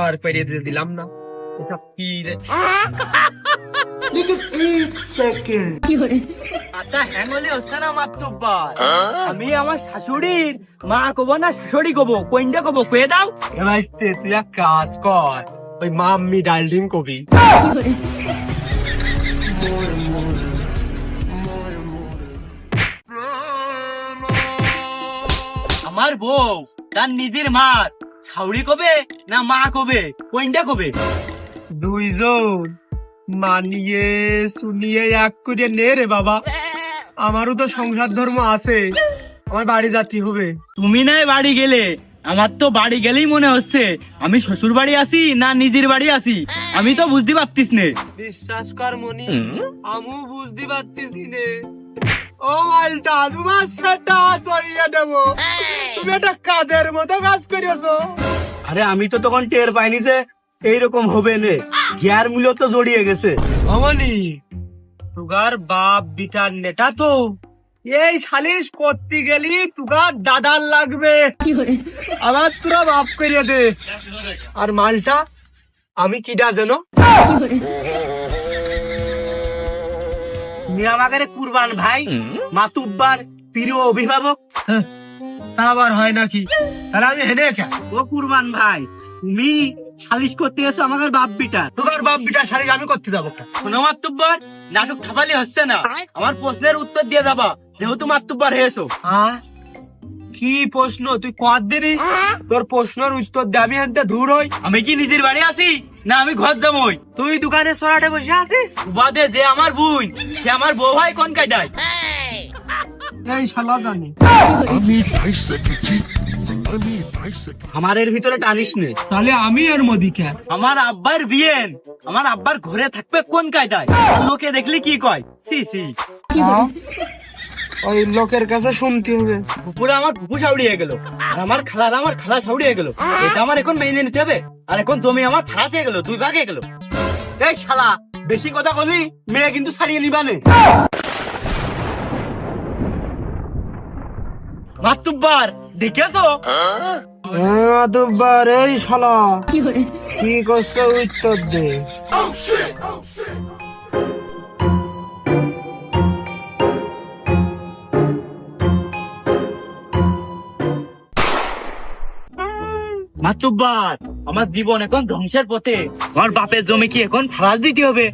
আর পেরিয়ে যেতে দিলাম না। এটা কি রে? মাথা হ্যাং হলে হচ্ছে না মাতুব্বার। আমি আমার শাশুড়ির মা কব না শাশুড়ি কব, কোনটা কব কয়ে দাও। এবাইতে তুই এক কাজ কর, ওই মাম্মি ডার্লিং কবি। আমার বউ তার নিজের মা শাশুড়ি কবে না মা কবে, কোনটা কবে? দুইজন মানিয়ে শুনিয়ে এক করে নে রে বাবা, আমারও তো সংসার ধর্ম আছে, আমার বাড়ি জাতি হবে। তুমি নাই বাড়ি গেলে, আমার তো বাড়ি গেলেই মনে হচ্ছে আমি শ্বশুর বাড়ি আসি না নিজের বাড়ি আসি, আমি তো বুঝতে পারতিস নে। বিশ্বাস কর মনি, আমিও বুঝতে পারতেছি নে। ও মালটা, তোমার সেটা সরিয়ে দেবো, তুমি একটা কাজের মতো কাজ করেছো। আরে আমি তো তখন টের পাইনি যে এইরকম হবে নে, গ্যার মূল্য তো জড়িয়ে গেছে। অমনি তুগার বাপ বিটার নেটা তো, এই সালিশ করতে গেলি তুগার দাদার লাগবে, আবার তোরা মাফ করিয়ে দে। আর মালটা আমি কিডা যেন? তুমি আমাকে কুরবান ভাই, মাতুব্বার প্রিয় অভিভাবক। তা আবার হয় নাকি? তাহলে আমি হেনে কে? ও কুরবান ভাই, তুমি সালিশ করতে এসো আমাদের বাপ বিটার। তুগার বাপ বিটার সালিশ আমি করতে যাবো কেন? শোনো মাতুব্বার, নাটক থাপালি হচ্ছে না, আমার প্রশ্নের উত্তর দিয়ে যাবা, যেহেতু মাতুব্বার হয়েছো। হ্যাঁ, কি প্রশ্ন তুই কর দিনি? তোর প্রশ্নের উত্তর দে, আমি এনতে দূর হই। আমি কি নিজের বাড়ি আসি না আমি ঘর দামই? তুই দোকানে সরাটে বসে আছিস? বাদে যে আমার বোন, সে আমার বউ হয় কোন কায়দায়? এই শালা জানি। আমার এর ভিতরে টানিস নে। তাহলে আমি এর মধ্যে কে? আমার আব্বার বিয়েন, আমার আব্বার ঘরে থাকবে কোন কায়দায়? লোকে দেখলি কি কয়? সি সি, ওই লোকের কাছে শুনতে হবে। পুরো আমার বুবু সাউড়িয়ে গেল, আর আমার খালা সাউড়িয়ে গেল। এটা আমার এখন মেনে নিতে হবে। আর এখন জমি আমার ফাঁস হয়ে গেল, 2 ভাগ হয়ে গেল। এই শালা, বেশি কথা বলি মেয়ে কিন্তু ছাড়িয়ে নিবানে। মাতুব্বার দেখেছো? দুবার এই শালা কি করছে উত্তর দে। মাতুব্বার, আমার জীবন এখন ধ্বংসের পথে। আমার বাপের জমি কি এখন ফাঁস দিতে হবে?